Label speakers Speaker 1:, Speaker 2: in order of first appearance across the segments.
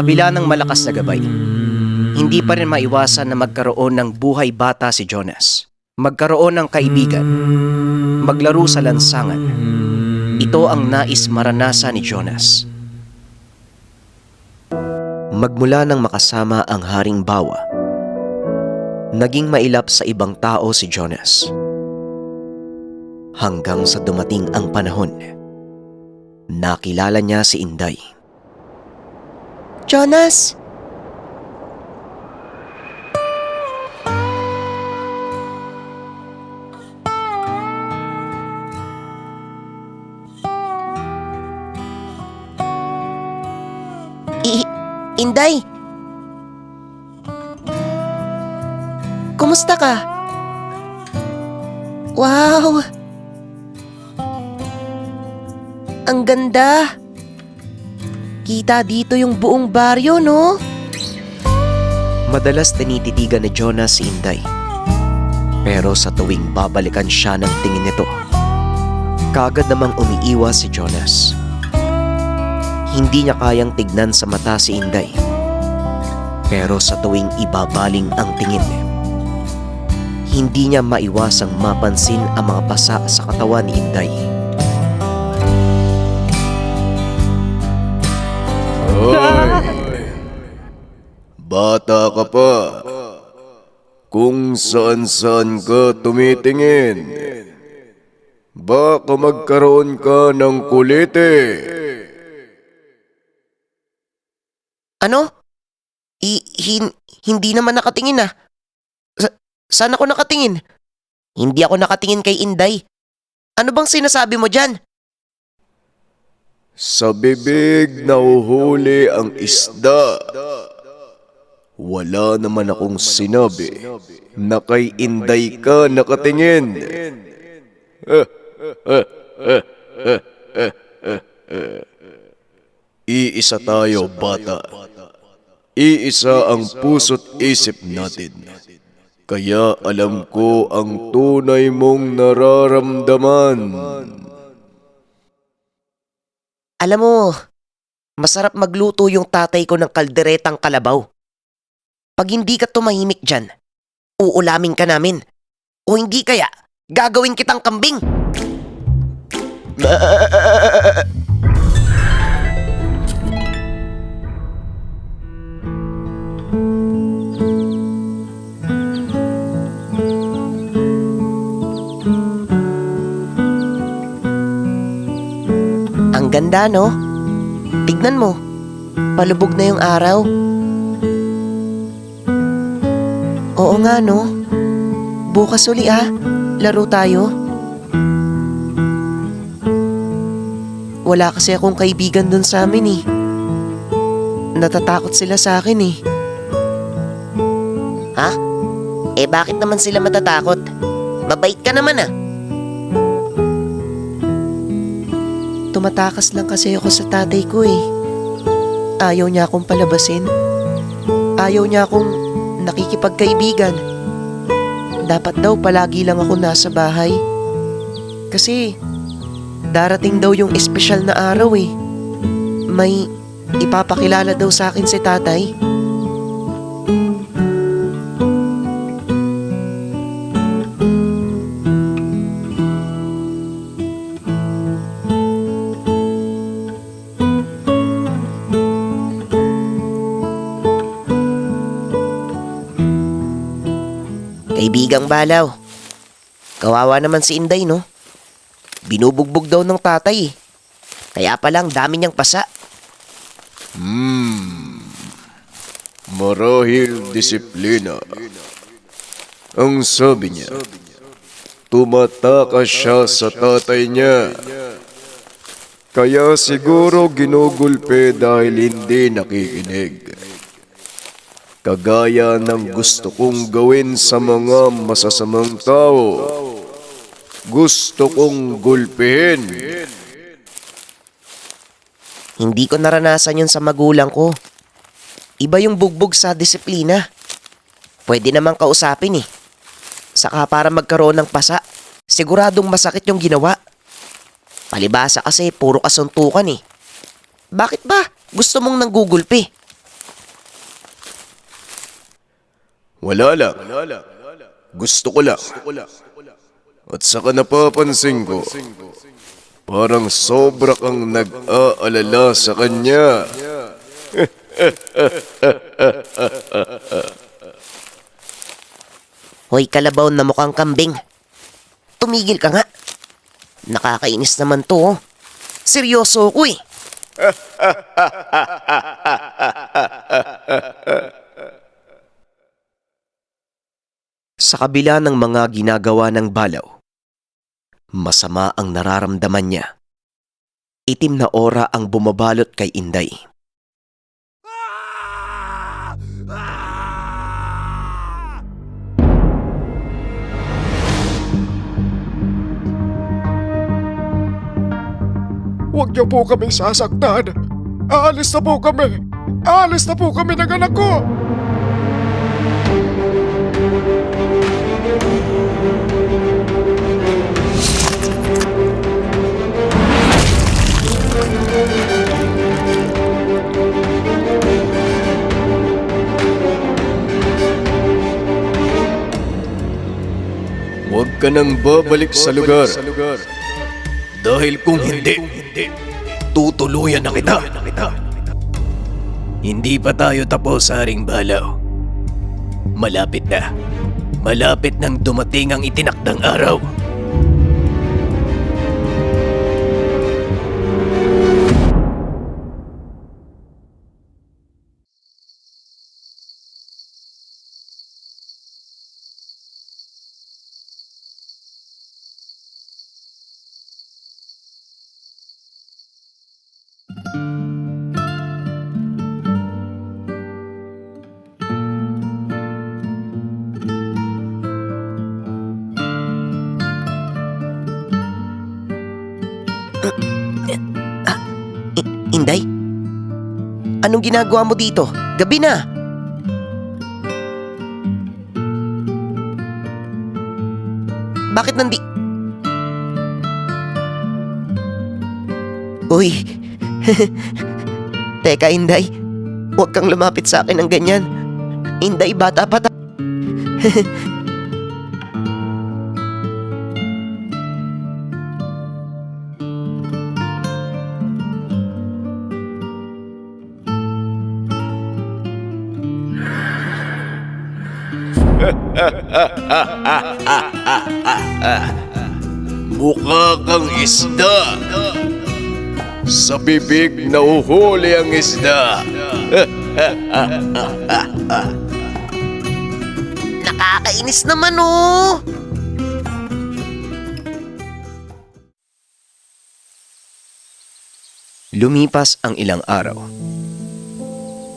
Speaker 1: kabila ng malakas na gabay, hindi pa rin maiwasan na magkaroon ng buhay bata si Jonas. Magkaroon ng kaibigan, maglaro sa lansangan. Ito ang nais maranasan ni Jonas. Magmula nang makasama ang Haring Bawa, naging mailap sa ibang tao si Jonas. Hanggang sa dumating ang panahon, nakilala niya si Inday. Jonas! Inday! Kumusta ka? Wow! Ang ganda! Kita dito yung buong baryo, no? Madalas tinititigan ni Jonas si Inday. Pero sa tuwing babalikan siya ng tingin nito, kaagad namang umiiwas si Jonas. Hindi niya kayang tignan sa mata si Inday. Pero sa tuwing ibabaling ang tingin, hindi niya maiwasang mapansin ang mga pasa sa katawan ni Inday.
Speaker 2: Ay, bata ka pa. Kung saan-saan ka tumitingin, baka magkaroon ka ng kulite.
Speaker 1: Ano? Hindi naman nakatingin ah. Saan ako nakatingin? Hindi ako nakatingin kay Inday. Ano bang sinasabi mo dyan?
Speaker 2: Sa bibig nahuhuli ang isda. Wala naman akong sinabi na kay Inday ka nakatingin. Iisa tayo, bata. Iisa ang puso't isip natin. Kaya alam ko ang tunay mong nararamdaman.
Speaker 1: Alam mo, masarap magluto yung tatay ko ng kalderetang kalabaw. Pag hindi ka tumahimik dyan, uulamin ka namin. O hindi kaya, gagawin kitang kambing. Ang ganda, no? Tignan mo, palubog na yung araw. Oo nga, no? Bukas uli laro tayo. Wala kasi akong kaibigan dun sa amin Natatakot sila sa akin Ha? Bakit naman sila matatakot? Mabait ka naman Tumatakas lang kasi ako sa tatay ko Ayaw niya akong palabasin. Ayaw niya akong nakikipagkaibigan. Dapat daw palagi lang ako nasa bahay. Kasi darating daw yung espesyal na araw May ipapakilala daw sa akin si tatay. Kaibigang balaw. Kawawa naman si Inday, no? Binubugbog daw ng tatay Kaya palang dami niyang pasa.
Speaker 2: Marahil disiplina. Ang sabi niya, tumatakas siya sa tatay niya. Kaya siguro ginugulpe dahil hindi nakikinig. Kagaya ng gusto kong gawin sa mga masasamang tao. Gusto kong gulpihin.
Speaker 1: Hindi ko naranasan yun sa magulang ko. Iba yung bugbog sa disiplina. Pwede namang kausapin Saka para magkaroon ng pasa, siguradong masakit yung ginawa. Palibasa kasi puro kasuntukan Bakit ba gusto mong nanggugulpi?
Speaker 2: Wala lang. Gusto ko lang. At saka napapansin ko, parang sobra kang nag-aalala sa kanya.
Speaker 1: Hoy kalabaw na mukhang kambing. Tumigil ka nga. Nakakainis naman to. Seryoso ko eh. Sa kabila ng mga ginagawa ng balaw, masama ang nararamdaman niya. Itim na aura ang bumabalot kay Inday.
Speaker 2: Huwag niyo po kaming sasaktan. Aalis na po kami. Aalis na po kami ng anak ko. Huwag ka nang babalik sa lugar. Dahil kung hindi, tutuluyan na kita. Hindi pa tayo tapos sa Haring Balaw. Malapit na. Malapit nang dumating ang itinakdang araw.
Speaker 1: Inday? Anong ginagawa mo dito? Gabi na! Bakit Uy! Teka, Inday. Huwag kang lumapit sa akin ng ganyan. Inday, bata pa
Speaker 2: Mukha kang isda. Sa bibig nauhuli ang isda.
Speaker 1: Nakakainis naman oh! Lumipas ang ilang araw.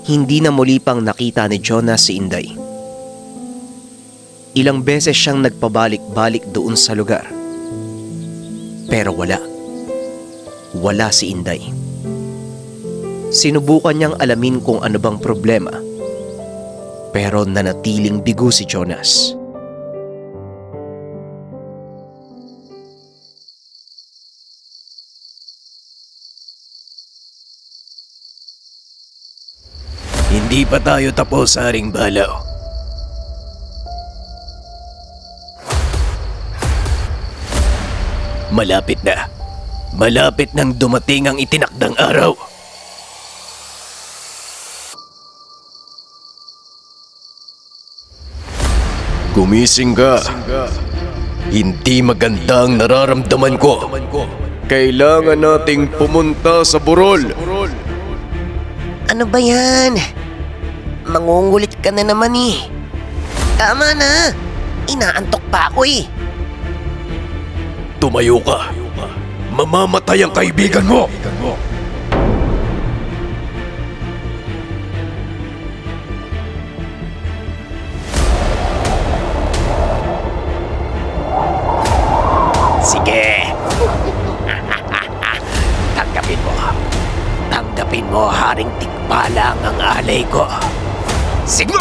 Speaker 1: Hindi na muli pang nakita ni Jonas si Inday. Ilang beses siyang nagpabalik-balik doon sa lugar. Pero wala. Wala si Inday. Sinubukan niyang alamin kung ano bang problema. Pero nanatiling bigo si Jonas.
Speaker 2: Hindi pa tayo tapos sa Haring Balaw. Malapit na. Malapit nang dumating ang itinakdang araw. Gumising ka. Hindi maganda ang nararamdaman ko. Kailangan nating pumunta sa burol.
Speaker 1: Ano ba yan? Mangungulit ka na naman eh. Tama na. Inaantok pa ako eh.
Speaker 2: Tumayo ka. Mamamatay ang kaibigan mo.
Speaker 1: Sige. Tanggapin mo. Tanggapin mo, Haring Tikbalang ang alay ko. Sige!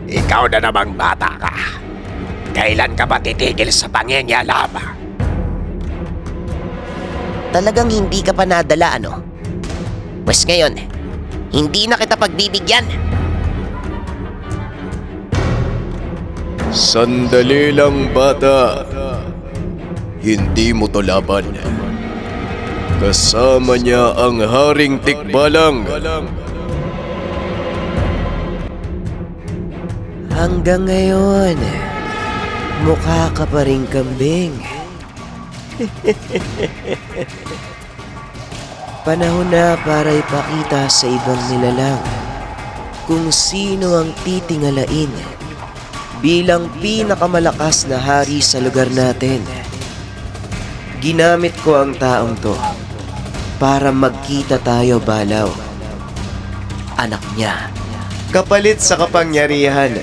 Speaker 1: Ikaw na namang bata ka. Kailan ka ba titigil sa pangingialam?
Speaker 3: Talagang hindi ka pa nadala, ano? Pues ngayon, hindi na kita pagbibigyan.
Speaker 2: Sandali lang, bata. Hindi mo to laban. Kasama niya ang Haring Tikbalang.
Speaker 1: Hanggang ngayon, mukha ka pa rin kambing. Panahon na para ipakita sa ibang nilalang kung sino ang titingalain bilang pinakamalakas na hari sa lugar natin. Ginamit ko ang taong to para magkita tayo, Balaw. Anak niya, kapalit sa kapangyarihan.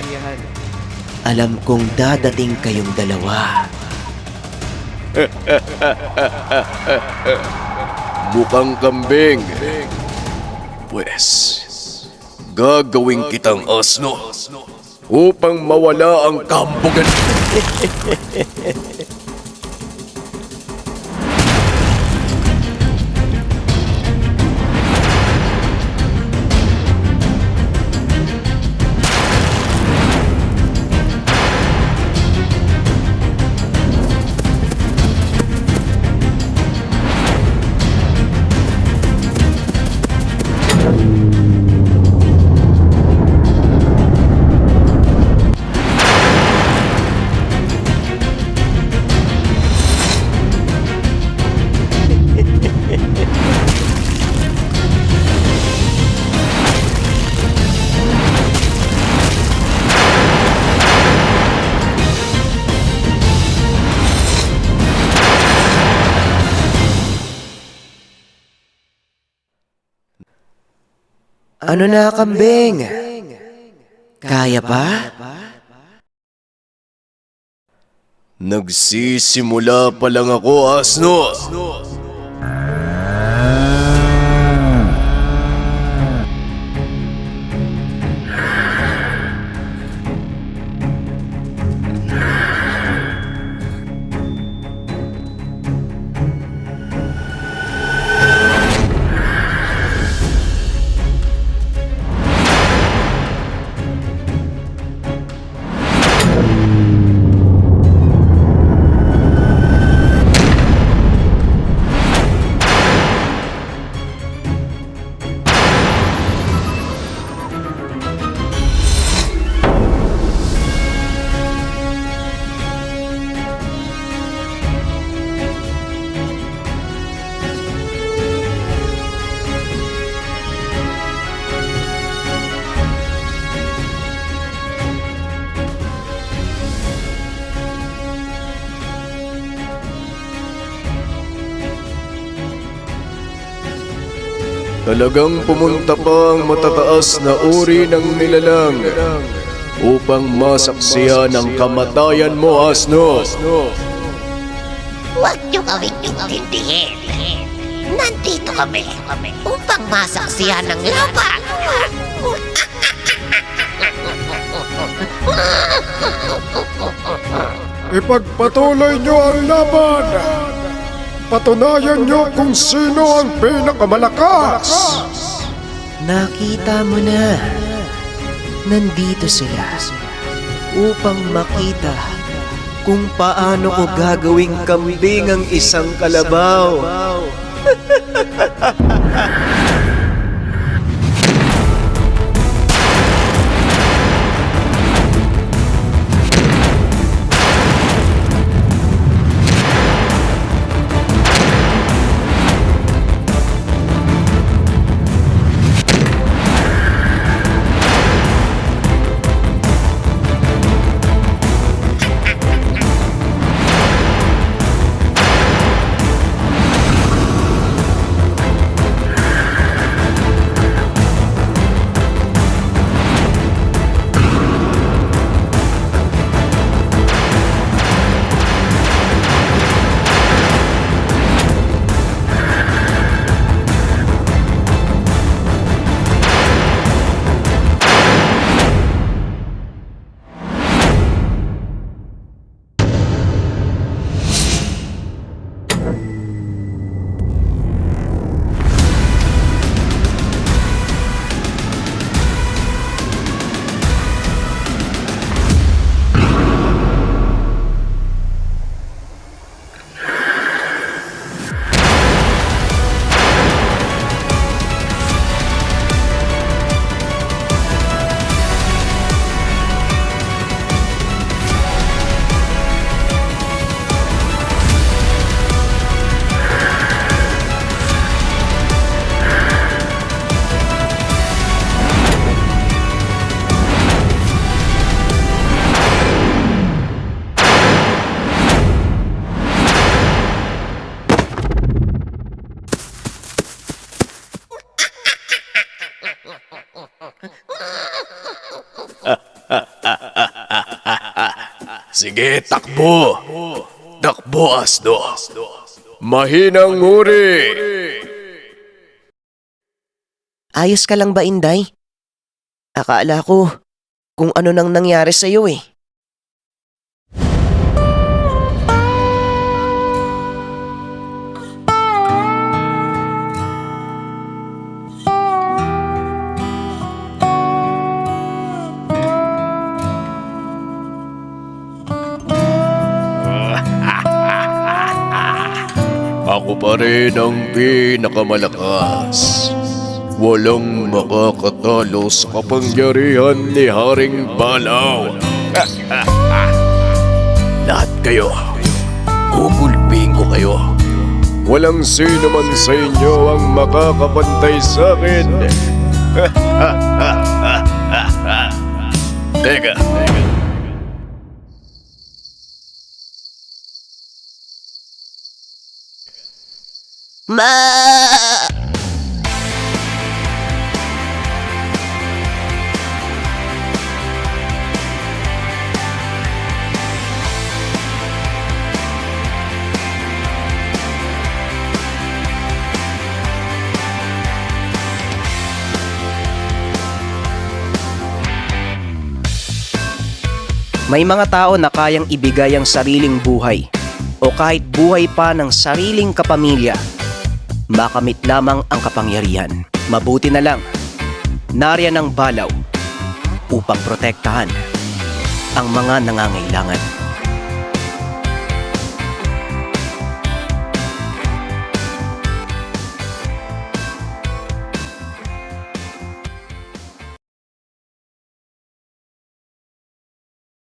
Speaker 1: Alam kong dadating kayong dalawa.
Speaker 2: Mukhang kambing. Pwes, gagawin kitang asno upang mawala ang kambugan.
Speaker 1: Ano na, kambing? Kaya pa?
Speaker 2: Nagsisimula pa lang ako, asno. Talagang pumunta pa ang matataas na uri ng nilalang upang masaksiyan ang kamatayan mo, asno.
Speaker 3: Huwag niyo kaming intindihin. Nandito kami upang masaksiyan ng laban.
Speaker 2: Ipagpatuloy niyo ang laban. Patunayan niyo kung sino ang pinakamalakas.
Speaker 1: Nakita mo na. Nandito sila upang makita kung paano ko gagawing kambing ang isang kalabaw.
Speaker 2: Sige, takbo! Takbo, asno! Mahinang uri!
Speaker 1: Ayos ka lang ba, Inday? Akala ko kung ano nang nangyari sa'yo eh.
Speaker 2: Ako pa rin ang pinakamalakas. Walang makakatalo sa kapangyarihan ni Haring Balaw. Lahat kayo, kukulpin ko kayo. Walang sino man sa inyo ang makakapantay sa akin. Teka.
Speaker 1: Ma! May mga tao na kayang ibigay ang sariling buhay o kahit buhay pa ng sariling kapamilya. Makamit lamang ang kapangyarihan. Mabuti na lang, nariyan ang Balaw upang protektahan ang mga nangangailangan.